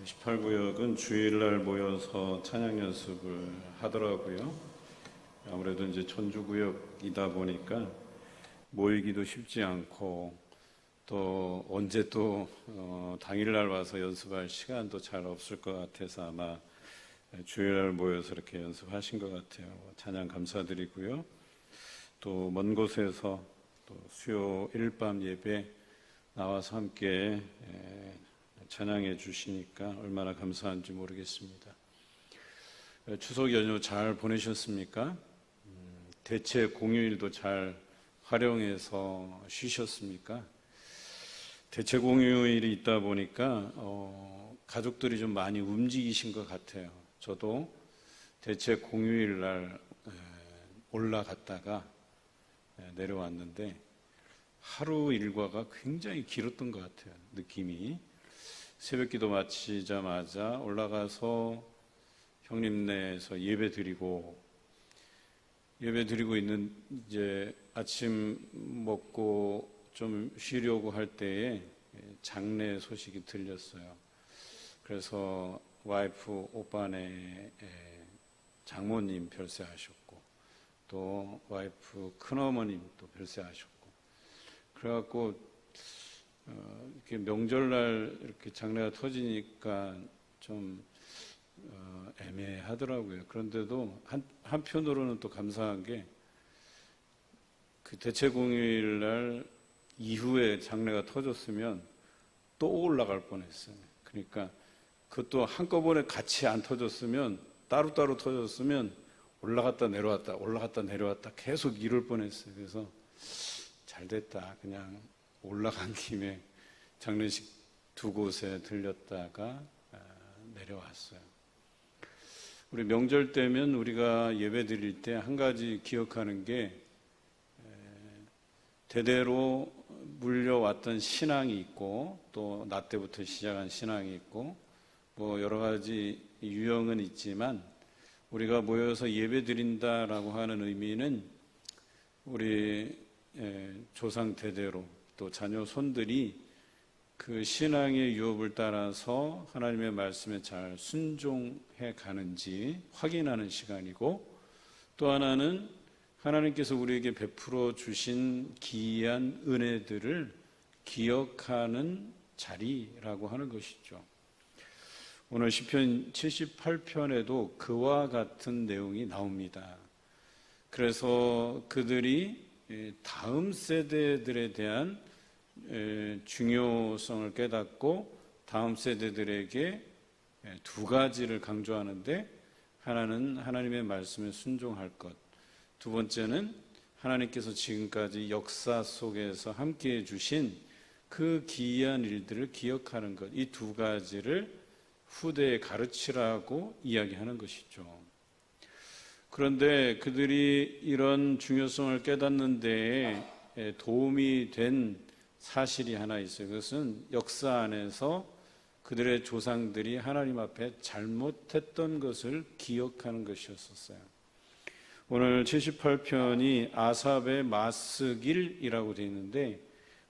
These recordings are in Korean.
18구역은 주일날 모여서 찬양 연습을 하더라고요. 아무래도 이제 천주구역이다 보니까 모이기도 쉽지 않고 또 언제 또 당일날 와서 연습할 시간도 잘 없을 것 같아서 아마 주일날 모여서 이렇게 연습하신 것 같아요. 찬양 감사드리고요. 또 먼 곳에서 또 수요 일밤 예배 나와서 함께 찬양해 주시니까 얼마나 감사한지 모르겠습니다. 추석 연휴 잘 보내셨습니까? 대체 공휴일도 잘 활용해서 쉬셨습니까? 대체 공휴일이 있다 보니까 가족들이 좀 많이 움직이신 것 같아요. 저도 대체 공휴일 날 올라갔다가 내려왔는데 하루 일과가 굉장히 길었던 것 같아요. 느낌이. 새벽기도 마치자마자 올라가서 형님네에서 예배드리고 있는 이제 아침 먹고 좀 쉬려고 할 때에 장례 소식이 들렸어요. 그래서 와이프 오빠네 장모님 별세하셨고 또 와이프 큰어머님 또 별세하셨고 그래갖고 이렇게 명절날 이렇게 장례가 터지니까 좀 애매하더라고요. 그런데도 한편으로는 또 감사한 게 그 대체 공휴일날 이후에 장례가 터졌으면 또 올라갈 뻔했어요. 그러니까 그것도 한꺼번에 같이 안 터졌으면 따로따로 터졌으면 올라갔다 내려왔다 계속 이럴 뻔했어요. 그래서 잘 됐다. 그냥 올라간 김에 장례식 두 곳에 들렸다가 내려왔어요. 우리 명절 때면 우리가 예배 드릴 때 한 가지 기억하는 게 대대로 물려왔던 신앙이 있고 또 나 때부터 시작한 신앙이 있고 뭐 여러 가지 유형은 있지만 우리가 모여서 예배 드린다라고 하는 의미는 우리 조상 대대로 또 자녀 손들이 그 신앙의 유업을 따라서 하나님의 말씀에 잘 순종해 가는지 확인하는 시간이고 또 하나는 하나님께서 우리에게 베풀어 주신 기이한 은혜들을 기억하는 자리라고 하는 것이죠. 오늘 시편 78편에도 그와 같은 내용이 나옵니다. 그래서 그들이 다음 세대들에 대한 중요성을 깨닫고 다음 세대들에게 두 가지를 강조하는데 하나는 하나님의 말씀에 순종할 것, 두 번째는 하나님께서 지금까지 역사 속에서 함께해 주신 그 기이한 일들을 기억하는 것, 이 두 가지를 후대에 가르치라고 이야기하는 것이죠. 그런데 그들이 이런 중요성을 깨닫는 데에 도움이 된 사실이 하나 있어요. 그것은 역사 안에서 그들의 조상들이 하나님 앞에 잘못했던 것을 기억하는 것이었어요. 오늘 78편이 아삽의 맞쓰길이라고 되어 있는데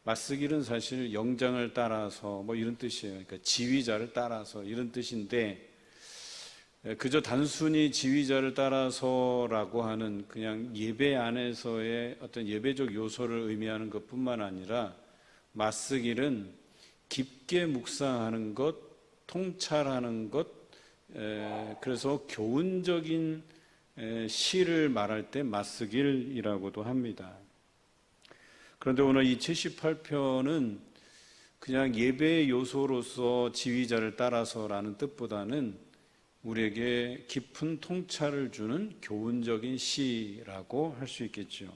맞쓰길은 사실 영장을 따라서 뭐 이런 뜻이에요. 그러니까 지휘자를 따라서 이런 뜻인데 그저 단순히 지휘자를 따라서라고 하는 그냥 예배 안에서의 어떤 예배적 요소를 의미하는 것뿐만 아니라 맞쓰길은 깊게 묵상하는 것, 통찰하는 것, 그래서 교훈적인 시를 말할 때 맞쓰길이라고도 합니다. 그런데 오늘 이 78편은 그냥 예배의 요소로서 지휘자를 따라서라는 뜻보다는 우리에게 깊은 통찰을 주는 교훈적인 시라고 할 수 있겠죠.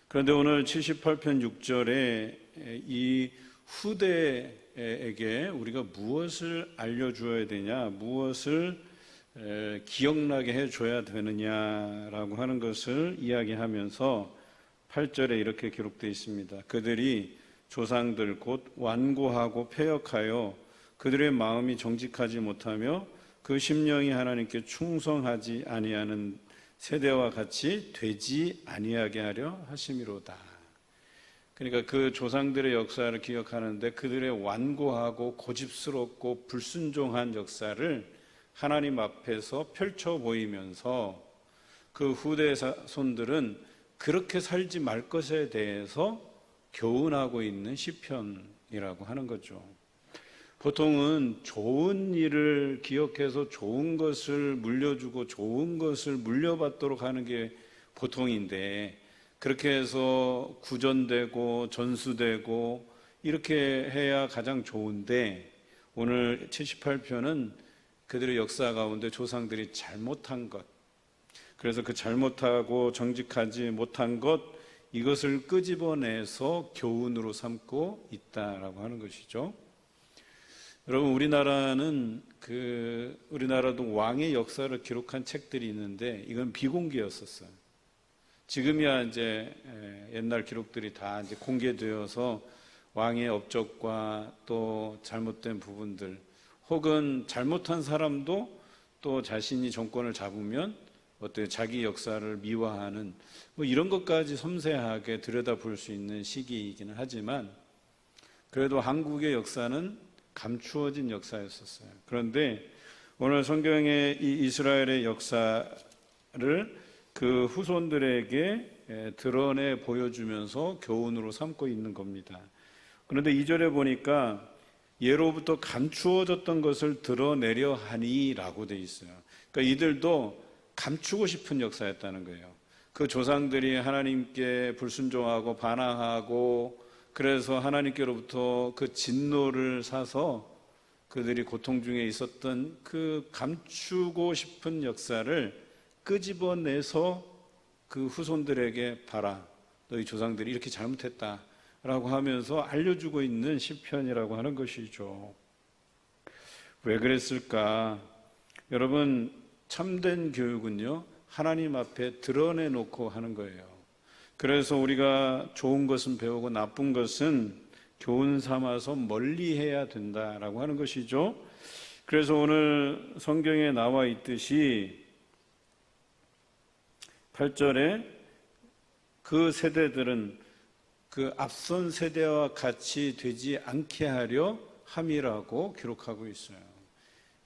그런데 오늘 78편 6절에 이 후대에게 우리가 무엇을 알려주어야 되냐, 무엇을 기억나게 해줘야 되느냐라고 하는 것을 이야기하면서 8절에 이렇게 기록되어 있습니다. 그들이 조상들 곧 완고하고 패역하여 그들의 마음이 정직하지 못하며 그 심령이 하나님께 충성하지 아니하는 세대와 같이 되지 아니하게 하려 하심이로다. 그러니까 그 조상들의 역사를 기억하는데 그들의 완고하고 고집스럽고 불순종한 역사를 하나님 앞에서 펼쳐 보이면서 그 후대 손들은 그렇게 살지 말 것에 대해서 교훈하고 있는 시편이라고 하는 거죠. 보통은 좋은 일을 기억해서 좋은 것을 물려주고 좋은 것을 물려받도록 하는 게 보통인데, 그렇게 해서 구전되고 전수되고 이렇게 해야 가장 좋은데, 오늘 78편은 그들의 역사 가운데 조상들이 잘못한 것, 그래서 그 잘못하고 정직하지 못한 것, 이것을 끄집어내서 교훈으로 삼고 있다라고 하는 것이죠. 여러분, 우리나라도 왕의 역사를 기록한 책들이 있는데 이건 비공개였었어요. 지금이야 이제 옛날 기록들이 다 이제 공개되어서 왕의 업적과 또 잘못된 부분들, 혹은 잘못한 사람도 또 자신이 정권을 잡으면 어떤 자기 역사를 미화하는 뭐 이런 것까지 섬세하게 들여다볼 수 있는 시기이기는 하지만, 그래도 한국의 역사는 감추어진 역사였었어요. 그런데 오늘 성경의 이 이스라엘의 역사를 그 후손들에게 드러내 보여주면서 교훈으로 삼고 있는 겁니다. 그런데 2절에 보니까 예로부터 감추어졌던 것을 드러내려 하니라고 돼 있어요. 그러니까 이들도 감추고 싶은 역사였다는 거예요. 그 조상들이 하나님께 불순종하고 반항하고, 그래서 하나님께로부터 그 진노를 사서 그들이 고통 중에 있었던 그 감추고 싶은 역사를 끄집어내서 그 후손들에게 봐라, 너희 조상들이 이렇게 잘못했다라고 하면서 알려주고 있는 시편이라고 하는 것이죠. 왜 그랬을까? 여러분, 참된 교육은요, 하나님 앞에 드러내놓고 하는 거예요. 그래서 우리가 좋은 것은 배우고 나쁜 것은 교훈 삼아서 멀리해야 된다라고 하는 것이죠. 그래서 오늘 성경에 나와 있듯이 8절에 그 세대들은 그 앞선 세대와 같이 되지 않게 하려 함이라고 기록하고 있어요.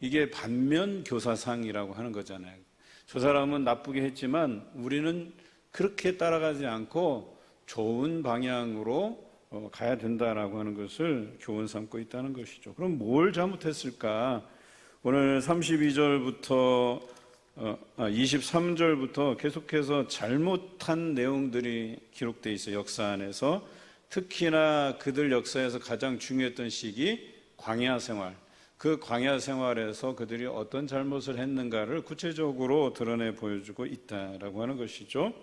이게 반면 교사상이라고 하는 거잖아요. 저 사람은 나쁘게 했지만 우리는 그렇게 따라가지 않고 좋은 방향으로 가야 된다라고 하는 것을 교훈 삼고 있다는 것이죠. 그럼 뭘 잘못했을까? 오늘 32절부터 23절부터 계속해서 잘못한 내용들이 기록되어 있어요. 역사 안에서. 특히나 그들 역사에서 가장 중요했던 시기 광야 생활, 그 광야 생활에서 그들이 어떤 잘못을 했는가를 구체적으로 드러내 보여주고 있다라고 하는 것이죠.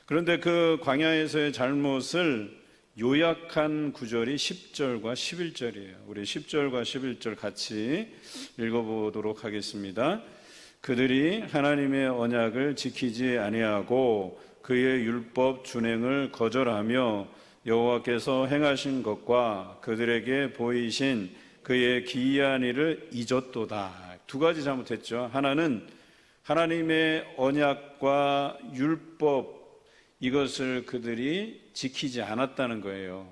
그런데 그 광야에서의 잘못을 요약한 구절이 10절과 11절이에요. 우리 10절과 11절 같이 읽어보도록 하겠습니다. 그들이 하나님의 언약을 지키지 아니하고 그의 율법 준행을 거절하며 여호와께서 행하신 것과 그들에게 보이신 그의 기이한 일을 잊었도다. 두 가지 잘못했죠. 하나는 하나님의 언약과 율법, 이것을 그들이 지키지 않았다는 거예요.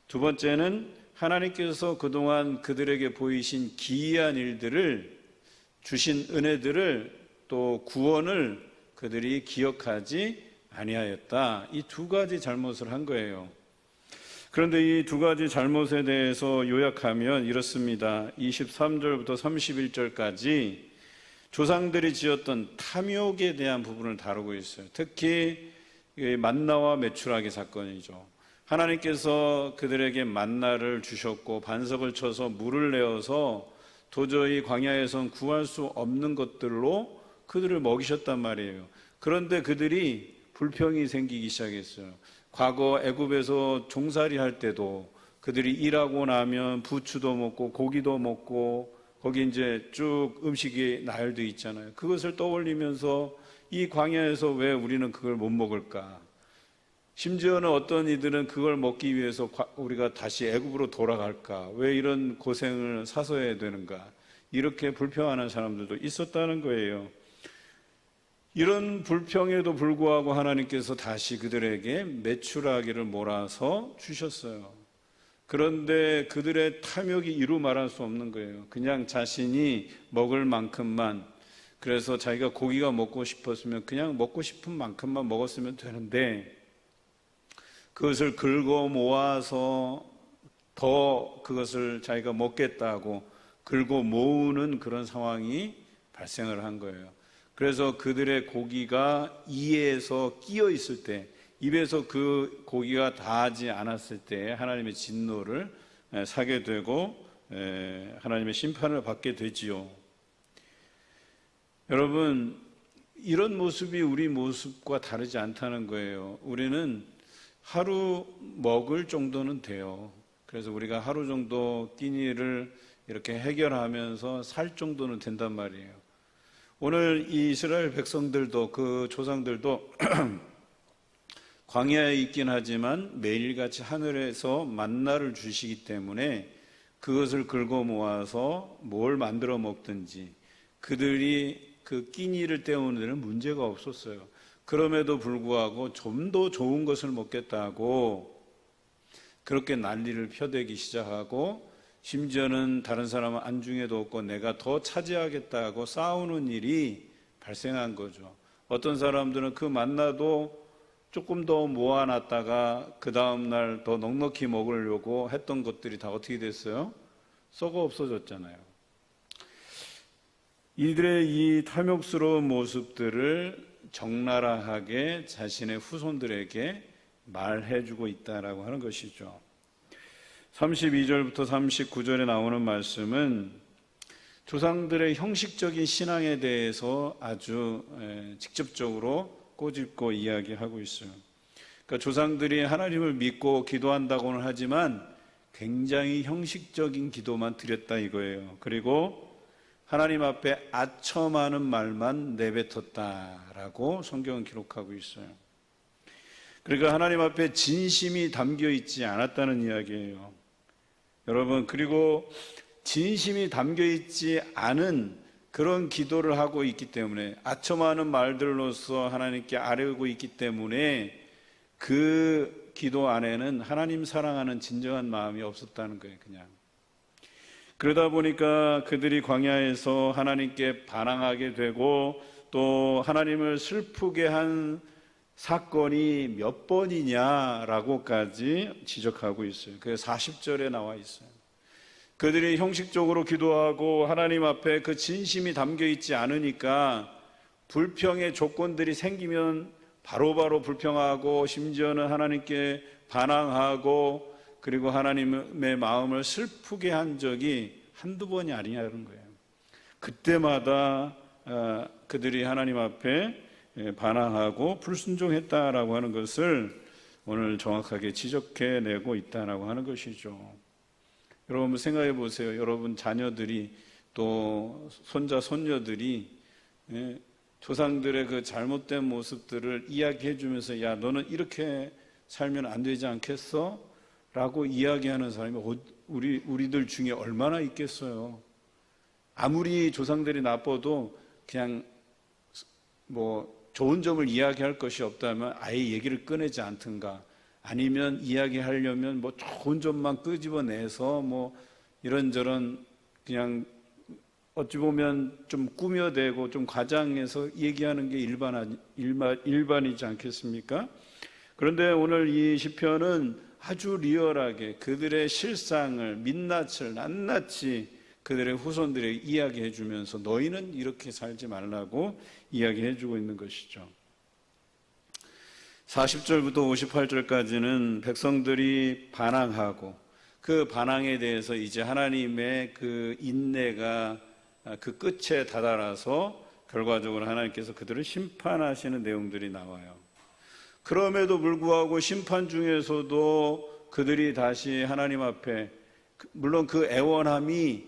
두 번째는 하나님께서 그동안 그들에게 보이신 기이한 일들을, 주신 은혜들을, 또 구원을 그들이 기억하지 아니하였다. 이 두 가지 잘못을 한 거예요. 그런데 이 두 가지 잘못에 대해서 요약하면 이렇습니다. 23절부터 31절까지 조상들이 지었던 탐욕에 대한 부분을 다루고 있어요. 특히 만나와 메추라기 사건이죠. 하나님께서 그들에게 만나를 주셨고 반석을 쳐서 물을 내어서 도저히 광야에선 구할 수 없는 것들로 그들을 먹이셨단 말이에요. 그런데 그들이 불평이 생기기 시작했어요. 과거 애굽에서 종살이 할 때도 그들이 일하고 나면 부추도 먹고 고기도 먹고 거기 이제 쭉 음식이 나열되어 있잖아요. 그것을 떠올리면서 이 광야에서 왜 우리는 그걸 못 먹을까? 심지어는 어떤 이들은 그걸 먹기 위해서 우리가 다시 애굽으로 돌아갈까? 왜 이런 고생을 사서해야 되는가? 이렇게 불평하는 사람들도 있었다는 거예요. 이런 불평에도 불구하고 하나님께서 다시 그들에게 메추라기를 몰아서 주셨어요. 그런데 그들의 탐욕이 이루 말할 수 없는 거예요. 그냥 자신이 먹을 만큼만, 그래서 자기가 고기가 먹고 싶었으면 그냥 먹고 싶은 만큼만 먹었으면 되는데, 그것을 긁어 모아서 더 그것을 자기가 먹겠다고 긁어 모으는 그런 상황이 발생을 한 거예요. 그래서 그들의 고기가 이에서 끼어 있을 때, 입에서 그 고기가 닿지 않았을 때 하나님의 진노를 사게 되고 하나님의 심판을 받게 되지요. 여러분, 이런 모습이 우리 모습과 다르지 않다는 거예요. 우리는 하루 먹을 정도는 돼요. 그래서 우리가 하루 정도 끼니를 이렇게 해결하면서 살 정도는 된단 말이에요. 오늘 이 이스라엘 백성들도, 그 조상들도 광야에 있긴 하지만 매일같이 하늘에서 만나를 주시기 때문에 그것을 긁어 모아서 뭘 만들어 먹든지 그들이 그 끼니를 때우는 데는 문제가 없었어요. 그럼에도 불구하고 좀 더 좋은 것을 먹겠다고 그렇게 난리를 펴대기 시작하고, 심지어는 다른 사람은 안중에도 없고 내가 더 차지하겠다고 싸우는 일이 발생한 거죠. 어떤 사람들은 그 만나도 조금 더 모아놨다가 그 다음날 더 넉넉히 먹으려고 했던 것들이 다 어떻게 됐어요? 썩어 없어졌잖아요. 이들의 이 탐욕스러운 모습들을 적나라하게 자신의 후손들에게 말해주고 있다라고 하는 것이죠. 32절부터 39절에 나오는 말씀은 조상들의 형식적인 신앙에 대해서 아주 직접적으로 꼬집고 이야기하고 있어요. 그러니까 조상들이 하나님을 믿고 기도한다고는 하지만 굉장히 형식적인 기도만 드렸다 이거예요. 그리고 하나님 앞에 아첨하는 말만 내뱉었다라고 성경은 기록하고 있어요. 그러니까 하나님 앞에 진심이 담겨 있지 않았다는 이야기예요. 여러분, 그리고 진심이 담겨 있지 않은 그런 기도를 하고 있기 때문에, 아첨하는 말들로서 하나님께 아뢰고 있기 때문에 그 기도 안에는 하나님 사랑하는 진정한 마음이 없었다는 거예요. 그냥 그러다 보니까 그들이 광야에서 하나님께 반항하게 되고 또 하나님을 슬프게 한 사건이 몇 번이냐라고까지 지적하고 있어요. 그래서 40절에 나와 있어요. 그들이 형식적으로 기도하고 하나님 앞에 그 진심이 담겨 있지 않으니까 불평의 조건들이 생기면 바로바로 불평하고, 심지어는 하나님께 반항하고, 그리고 하나님의 마음을 슬프게 한 적이 한두 번이 아니냐는 거예요. 그때마다 그들이 하나님 앞에 반항하고 불순종했다라고 하는 것을 오늘 정확하게 지적해내고 있다라고 하는 것이죠. 여러분 생각해 보세요. 여러분 자녀들이 또 손자 손녀들이 조상들의 그 잘못된 모습들을 이야기해 주면서 야 너는 이렇게 살면 안 되지 않겠어? 라고 이야기하는 사람이 우리들 중에 얼마나 있겠어요. 아무리 조상들이 나빠도 그냥 뭐 좋은 점을 이야기할 것이 없다면 아예 얘기를 꺼내지 않든가, 아니면 이야기하려면 뭐 좋은 점만 끄집어내서 뭐 이런저런 그냥 어찌 보면 좀 꾸며대고 좀 과장해서 얘기하는 게 일반이지 않겠습니까? 그런데 오늘 이 시편은 아주 리얼하게 그들의 실상을 민낯을 낱낱이 그들의 후손들에게 이야기해 주면서 너희는 이렇게 살지 말라고 이야기해 주고 있는 것이죠. 40절부터 58절까지는 백성들이 반항하고 그 반항에 대해서 이제 하나님의 그 인내가 그 끝에 다다라서 결과적으로 하나님께서 그들을 심판하시는 내용들이 나와요. 그럼에도 불구하고 심판 중에서도 그들이 다시 하나님 앞에, 물론 그 애원함이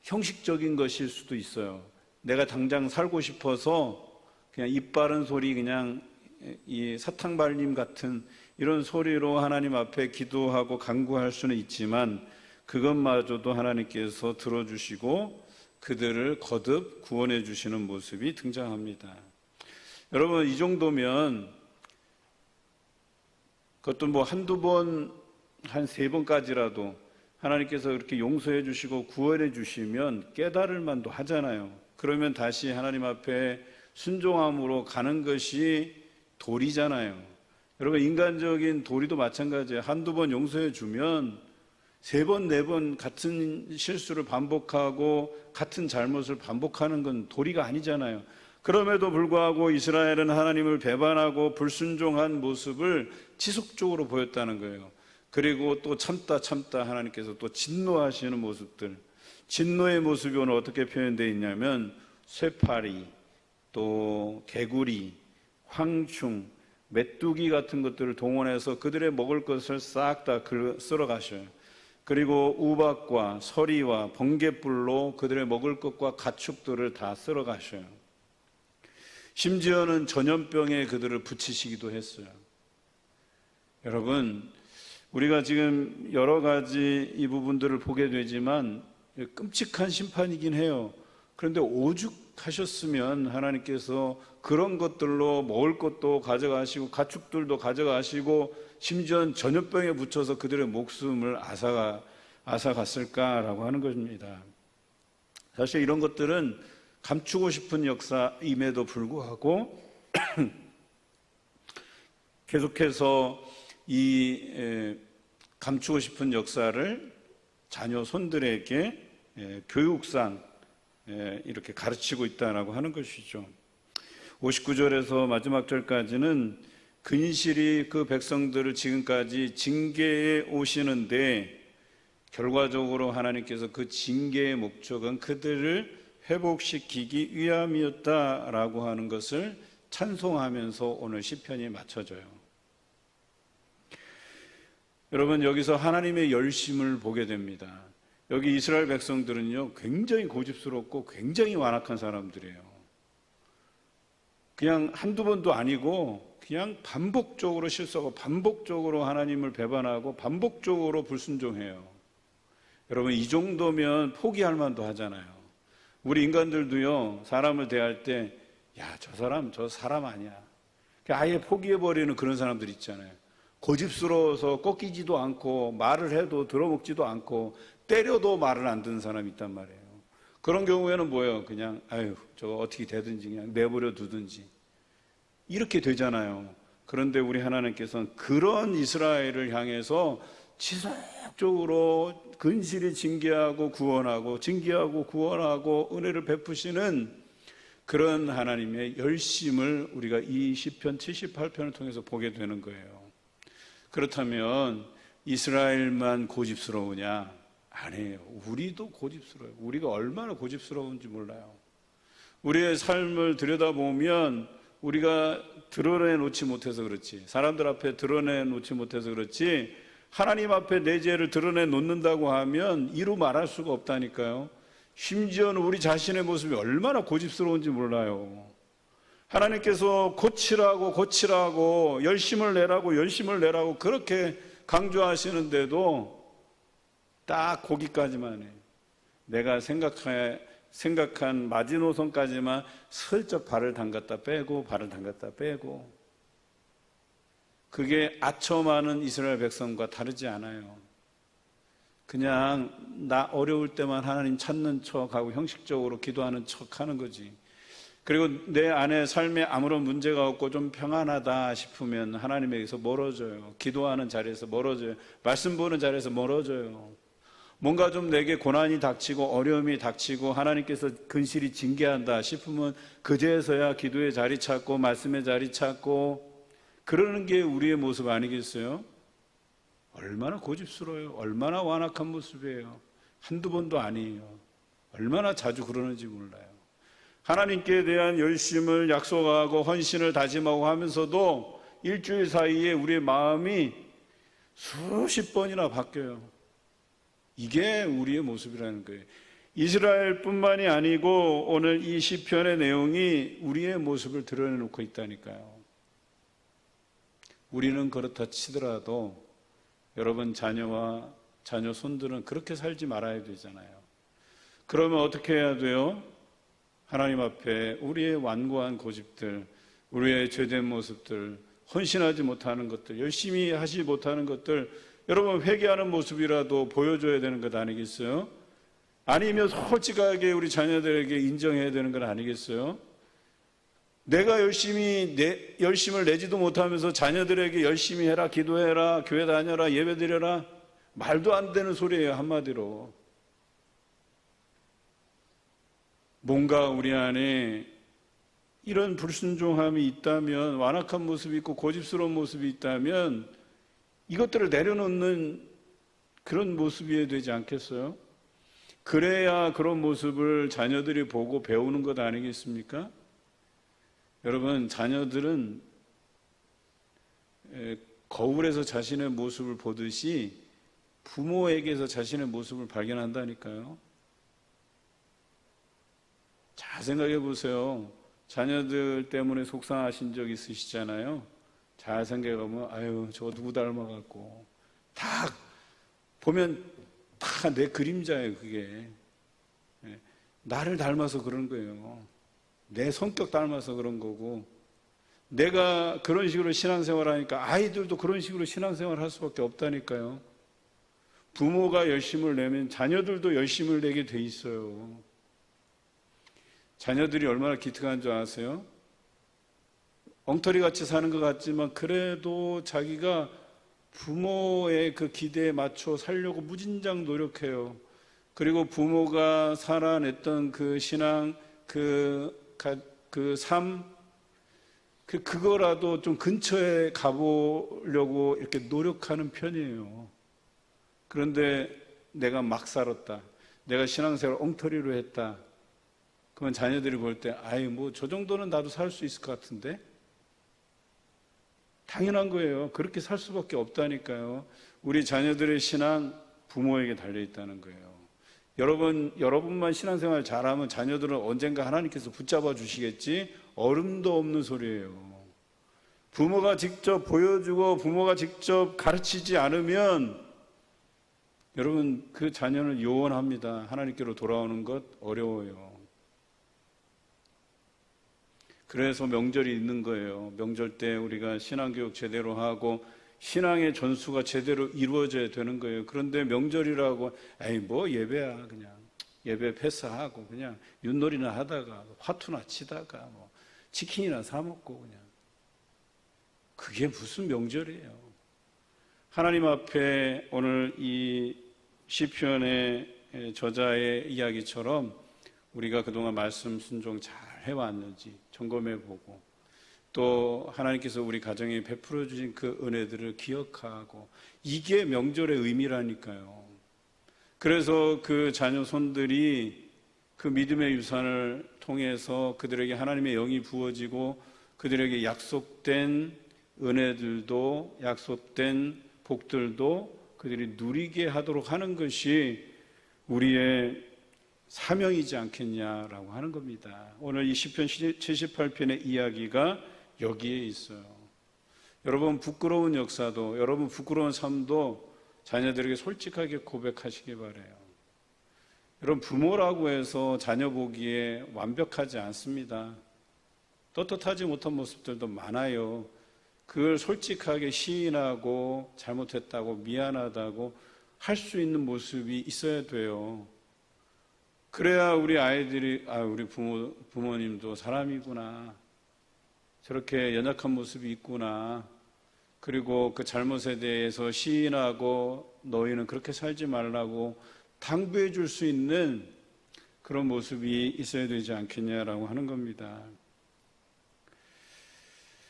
형식적인 것일 수도 있어요. 내가 당장 살고 싶어서 그냥 입 바른 소리, 그냥 이 사탕발림 같은 이런 소리로 하나님 앞에 기도하고 간구할 수는 있지만 그것마저도 하나님께서 들어주시고 그들을 거듭 구원해 주시는 모습이 등장합니다. 여러분, 이 정도면 그것도 뭐 한두 번, 한 세 번까지라도 하나님께서 그렇게 용서해 주시고 구원해 주시면 깨달을 만도 하잖아요. 그러면 다시 하나님 앞에 순종함으로 가는 것이 도리잖아요. 여러분, 인간적인 도리도 마찬가지예요. 한두 번 용서해 주면 세 번, 네 번 같은 실수를 반복하고 같은 잘못을 반복하는 건 도리가 아니잖아요. 그럼에도 불구하고 이스라엘은 하나님을 배반하고 불순종한 모습을 지속적으로 보였다는 거예요. 그리고 또 참다 하나님께서 또 진노하시는 모습들, 진노의 모습이 오늘 어떻게 표현되어 있냐면 쇠파리, 또 개구리, 황충, 메뚜기 같은 것들을 동원해서 그들의 먹을 것을 싹 다 쓸어 가셔요. 그리고 우박과 서리와 번갯불로 그들의 먹을 것과 가축들을 다 쓸어 가셔요. 심지어는 전염병에 그들을 붙이시기도 했어요. 여러분, 우리가 지금 여러 가지 이 부분들을 보게 되지만 끔찍한 심판이긴 해요. 그런데 오죽하셨으면 하나님께서 그런 것들로 먹을 것도 가져가시고 가축들도 가져가시고 심지어 전염병에 붙여서 그들의 목숨을 앗아갔을까라고 하는 것입니다. 사실 이런 것들은 감추고 싶은 역사임에도 불구하고 계속해서 이 감추고 싶은 역사를 자녀 손들에게 교육상 이렇게 가르치고 있다라고 하는 것이죠. 59절에서 마지막 절까지는 근실이 그 백성들을 지금까지 징계해 오시는데 결과적으로 하나님께서 그 징계의 목적은 그들을 회복시키기 위함이었다라고 하는 것을 찬송하면서 오늘 시편이 맞춰져요. 여러분, 여기서 하나님의 열심을 보게 됩니다. 여기 이스라엘 백성들은요, 굉장히 고집스럽고 굉장히 완악한 사람들이에요. 그냥 한두 번도 아니고 그냥 반복적으로 실수하고 반복적으로 하나님을 배반하고 반복적으로 불순종해요. 여러분, 이 정도면 포기할 만도 하잖아요. 우리 인간들도요, 사람을 대할 때, 야, 저 사람 아니야. 아예 포기해버리는 그런 사람들 있잖아요. 고집스러워서 꺾이지도 않고, 말을 해도 들어먹지도 않고, 때려도 말을 안 듣는 사람이 있단 말이에요. 그런 경우에는 뭐예요? 그냥, 아유, 저거 어떻게 되든지 그냥 내버려 두든지. 이렇게 되잖아요. 그런데 우리 하나님께서는 그런 이스라엘을 향해서 지속적으로 근실히 징계하고 구원하고 징계하고 구원하고 은혜를 베푸시는 그런 하나님의 열심을 우리가 이 시편 78편을 통해서 보게 되는 거예요. 그렇다면 이스라엘만 고집스러우냐? 아니에요. 우리도 고집스러워요. 우리가 얼마나 고집스러운지 몰라요. 우리의 삶을 들여다보면 우리가 드러내놓지 못해서 그렇지, 사람들 앞에 드러내놓지 못해서 그렇지, 하나님 앞에 내 죄를 드러내놓는다고 하면 이루 말할 수가 없다니까요. 심지어는 우리 자신의 모습이 얼마나 고집스러운지 몰라요. 하나님께서 고치라고 열심을 내라고 그렇게 강조하시는데도 딱 거기까지만 해요. 내가 생각한 마지노선까지만 슬쩍 발을 담갔다 빼고 그게 아첨하는 이스라엘 백성과 다르지 않아요. 그냥 나 어려울 때만 하나님 찾는 척하고 형식적으로 기도하는 척하는 거지. 그리고 내 안에 삶에 아무런 문제가 없고 좀 평안하다 싶으면 하나님에게서 멀어져요. 기도하는 자리에서 멀어져요. 말씀 보는 자리에서 멀어져요. 뭔가 좀 내게 고난이 닥치고 어려움이 닥치고 하나님께서 근실히 징계한다 싶으면 그제서야 기도의 자리 찾고 말씀의 자리 찾고 그러는 게 우리의 모습 아니겠어요? 얼마나 고집스러워요. 얼마나 완악한 모습이에요. 한두 번도 아니에요. 얼마나 자주 그러는지 몰라요. 하나님께 대한 열심을 약속하고 헌신을 다짐하고 하면서도 일주일 사이에 우리의 마음이 수십 번이나 바뀌어요. 이게 우리의 모습이라는 거예요. 이스라엘뿐만이 아니고 오늘 이 시편의 내용이 우리의 모습을 드러내놓고 있다니까요. 우리는 그렇다 치더라도 여러분 자녀와 자녀 손들은 그렇게 살지 말아야 되잖아요. 그러면 어떻게 해야 돼요? 하나님 앞에 우리의 완고한 고집들, 우리의 죄된 모습들, 헌신하지 못하는 것들, 열심히 하지 못하는 것들, 여러분 회개하는 모습이라도 보여줘야 되는 것 아니겠어요? 아니면 솔직하게 우리 자녀들에게 인정해야 되는 것 아니겠어요? 내가 열심을 내지도 못하면서 자녀들에게 열심히 해라, 기도해라, 교회 다녀라, 예배 드려라, 말도 안 되는 소리예요, 한마디로. 뭔가 우리 안에 이런 불순종함이 있다면, 완악한 모습이 있고 고집스러운 모습이 있다면 이것들을 내려놓는 그런 모습이어야 되지 않겠어요? 그래야 그런 모습을 자녀들이 보고 배우는 것 아니겠습니까? 여러분, 자녀들은 거울에서 자신의 모습을 보듯이 부모에게서 자신의 모습을 발견한다니까요. 잘 생각해 보세요. 자녀들 때문에 속상하신 적 있으시잖아요. 잘 생각해보면 아유 저 누구 닮아갖고, 다 보면 다 내 그림자예요. 그게 나를 닮아서 그런 거예요. 내 성격 닮아서 그런 거고, 내가 그런 식으로 신앙생활 하니까 아이들도 그런 식으로 신앙생활 할 수밖에 없다니까요. 부모가 열심을 내면 자녀들도 열심을 내게 돼 있어요. 자녀들이 얼마나 기특한 줄 아세요? 엉터리같이 사는 것 같지만 그래도 자기가 부모의 그 기대에 맞춰 살려고 무진장 노력해요. 그리고 부모가 살아냈던 그 신앙, 그 삶, 그거라도 좀 근처에 가보려고 이렇게 노력하는 편이에요. 그런데 내가 막 살았다, 내가 신앙생활 엉터리로 했다, 그러면 자녀들이 볼 때 아이 뭐 저 정도는 나도 살 수 있을 것 같은데? 당연한 거예요. 그렇게 살 수밖에 없다니까요. 우리 자녀들의 신앙 부모에게 달려있다는 거예요. 여러분만 신앙생활 잘하면 자녀들은 언젠가 하나님께서 붙잡아 주시겠지, 얼음도 없는 소리예요. 부모가 직접 보여주고 부모가 직접 가르치지 않으면 여러분 그 자녀는 요원합니다. 하나님께로 돌아오는 것 어려워요. 그래서 명절이 있는 거예요. 명절 때 우리가 신앙교육 제대로 하고 신앙의 전수가 제대로 이루어져야 되는 거예요. 그런데 명절이라고 에이 뭐 예배야, 그냥 예배 패스하고 그냥 윷놀이나 하다가 화투나 치다가 뭐 치킨이나 사 먹고, 그냥 그게 무슨 명절이에요. 하나님 앞에 오늘 이 시편의 저자의 이야기처럼 우리가 그동안 말씀 순종 잘 해왔는지 점검해보고, 또 하나님께서 우리 가정에 베풀어 주신 그 은혜들을 기억하고, 이게 명절의 의미라니까요. 그래서 그 자녀손들이 그 믿음의 유산을 통해서 그들에게 하나님의 영이 부어지고 그들에게 약속된 은혜들도, 약속된 복들도 그들이 누리게 하도록 하는 것이 우리의 사명이지 않겠냐라고 하는 겁니다. 오늘 이 시편 78편의 이야기가 여기에 있어요. 여러분 부끄러운 역사도, 여러분 부끄러운 삶도 자녀들에게 솔직하게 고백하시기 바라요. 여러분 부모라고 해서 자녀 보기에 완벽하지 않습니다. 떳떳하지 못한 모습들도 많아요. 그걸 솔직하게 시인하고 잘못했다고 미안하다고 할 수 있는 모습이 있어야 돼요. 그래야 우리 아이들이 우리 부모님도 사람이구나, 저렇게 연약한 모습이 있구나, 그리고 그 잘못에 대해서 시인하고 너희는 그렇게 살지 말라고 당부해 줄 수 있는 그런 모습이 있어야 되지 않겠냐라고 하는 겁니다.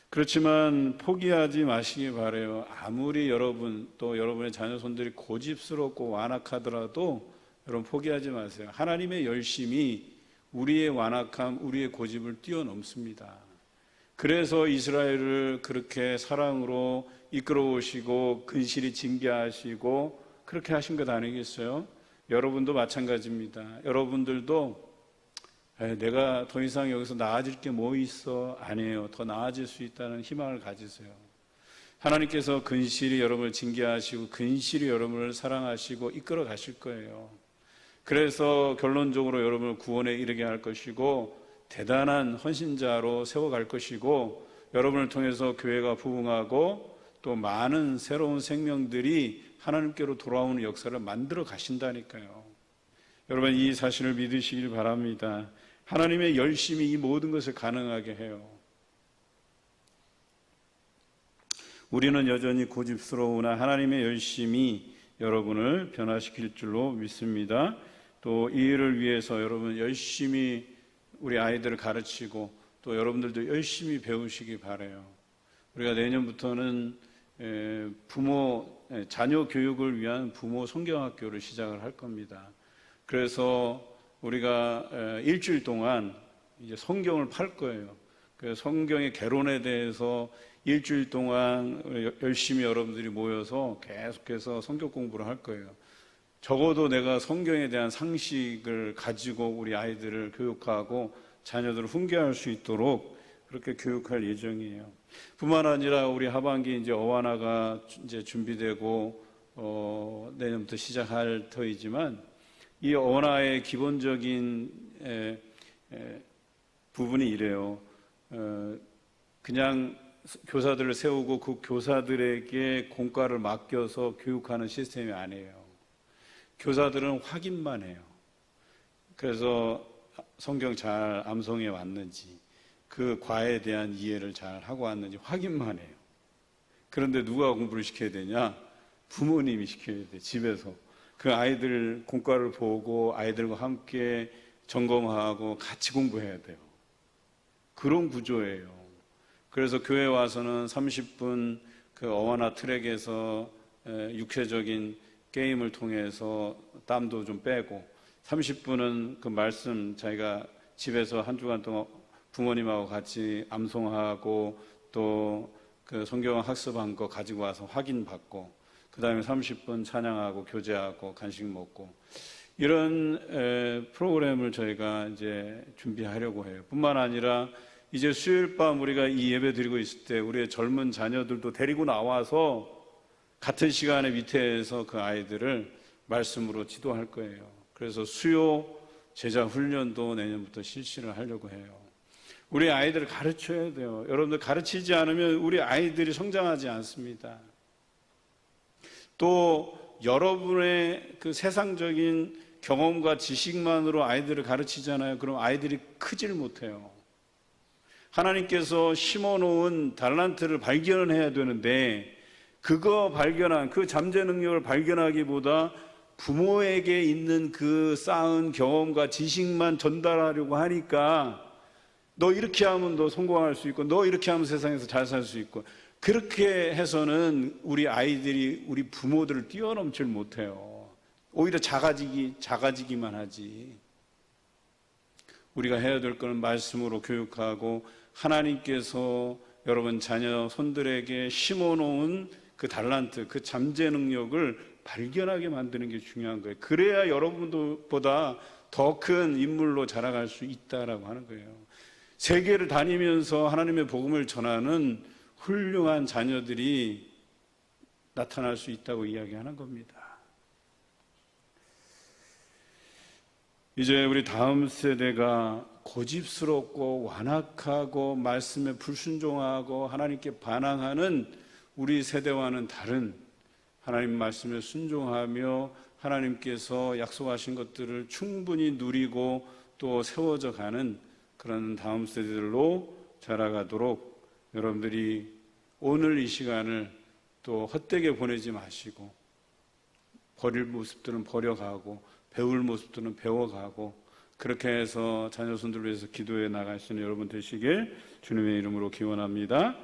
그렇지만 포기하지 마시기 바라요. 아무리 여러분 또 여러분의 자녀손들이 고집스럽고 완악하더라도 여러분 포기하지 마세요. 하나님의 열심이 우리의 완악함, 우리의 고집을 뛰어넘습니다. 그래서 이스라엘을 그렇게 사랑으로 이끌어오시고 근실히 징계하시고 그렇게 하신 것 아니겠어요? 여러분도 마찬가지입니다. 여러분들도 내가 더 이상 여기서 나아질 게 뭐 있어? 아니에요. 더 나아질 수 있다는 희망을 가지세요. 하나님께서 근실히 여러분을 징계하시고 근실히 여러분을 사랑하시고 이끌어 가실 거예요. 그래서 결론적으로 여러분을 구원에 이르게 할 것이고 대단한 헌신자로 세워갈 것이고 여러분을 통해서 교회가 부흥하고 또 많은 새로운 생명들이 하나님께로 돌아오는 역사를 만들어 가신다니까요. 여러분, 이 사실을 믿으시길 바랍니다. 하나님의 열심이 이 모든 것을 가능하게 해요. 우리는 여전히 고집스러우나 하나님의 열심이 여러분을 변화시킬 줄로 믿습니다. 또 이 일을 위해서 여러분 열심히 우리 아이들을 가르치고 또 여러분들도 열심히 배우시기 바라요. 우리가 내년부터는 자녀 교육을 위한 부모 성경학교를 시작을 할 겁니다. 그래서 우리가 일주일 동안 이제 성경을 팔 거예요. 그래서 성경의 개론에 대해서 일주일 동안 열심히 여러분들이 모여서 계속해서 성경 공부를 할 거예요. 적어도 내가 성경에 대한 상식을 가지고 우리 아이들을 교육하고 자녀들을 훈계할 수 있도록 그렇게 교육할 예정이에요. 뿐만 아니라 우리 하반기 이제 어와나가 이제 준비되고 내년부터 시작할 터이지만 이 어와나의 기본적인 부분이 이래요. 그냥 교사들을 세우고 그 교사들에게 공과를 맡겨서 교육하는 시스템이 아니에요. 교사들은 확인만 해요. 그래서 성경 잘 암송해 왔는지 그 과에 대한 이해를 잘 하고 왔는지 확인만 해요. 그런데 누가 공부를 시켜야 되냐? 부모님이 시켜야 돼. 집에서 그 아이들 공과를 보고 아이들과 함께 점검하고 같이 공부해야 돼요. 그런 구조예요. 그래서 교회 와서는 30분 그 어와나 트랙에서 육체적인 게임을 통해서 땀도 좀 빼고 30분은 그 말씀 자기가 집에서 한 주간 동안 부모님하고 같이 암송하고 또 그 성경 학습한 거 가지고 와서 확인받고 그 다음에 30분 찬양하고 교제하고 간식 먹고 이런 프로그램을 저희가 이제 준비하려고 해요. 뿐만 아니라 이제 수요일 밤 우리가 이 예배 드리고 있을 때 우리의 젊은 자녀들도 데리고 나와서 같은 시간에 밑에서 그 아이들을 말씀으로 지도할 거예요. 그래서 수요 제자 훈련도 내년부터 실시를 하려고 해요. 우리 아이들을 가르쳐야 돼요. 여러분들 가르치지 않으면 우리 아이들이 성장하지 않습니다. 또 여러분의 그 세상적인 경험과 지식만으로 아이들을 가르치잖아요. 그럼 아이들이 크질 못해요. 하나님께서 심어놓은 달란트를 발견해야 되는데 그거 발견한 그 잠재 능력을 발견하기보다 부모에게 있는 그 쌓은 경험과 지식만 전달하려고 하니까 너 이렇게 하면 너 성공할 수 있고 너 이렇게 하면 세상에서 잘 살 수 있고 그렇게 해서는 우리 아이들이 우리 부모들을 뛰어넘질 못해요. 오히려 작아지기만 하지. 우리가 해야 될 것은 말씀으로 교육하고 하나님께서 여러분 자녀 손들에게 심어놓은 그 달란트, 그 잠재 능력을 발견하게 만드는 게 중요한 거예요. 그래야 여러분들보다 더 큰 인물로 자라갈 수 있다라고 하는 거예요. 세계를 다니면서 하나님의 복음을 전하는 훌륭한 자녀들이 나타날 수 있다고 이야기하는 겁니다. 이제 우리 다음 세대가 고집스럽고 완악하고 말씀에 불순종하고 하나님께 반항하는 우리 세대와는 다른 하나님 말씀에 순종하며 하나님께서 약속하신 것들을 충분히 누리고 또 세워져 가는 그런 다음 세대들로 자라가도록 여러분들이 오늘 이 시간을 또 헛되게 보내지 마시고 버릴 모습들은 버려가고 배울 모습들은 배워가고 그렇게 해서 자녀손들을 위해서 기도해 나가시는 여러분 되시길 주님의 이름으로 기원합니다.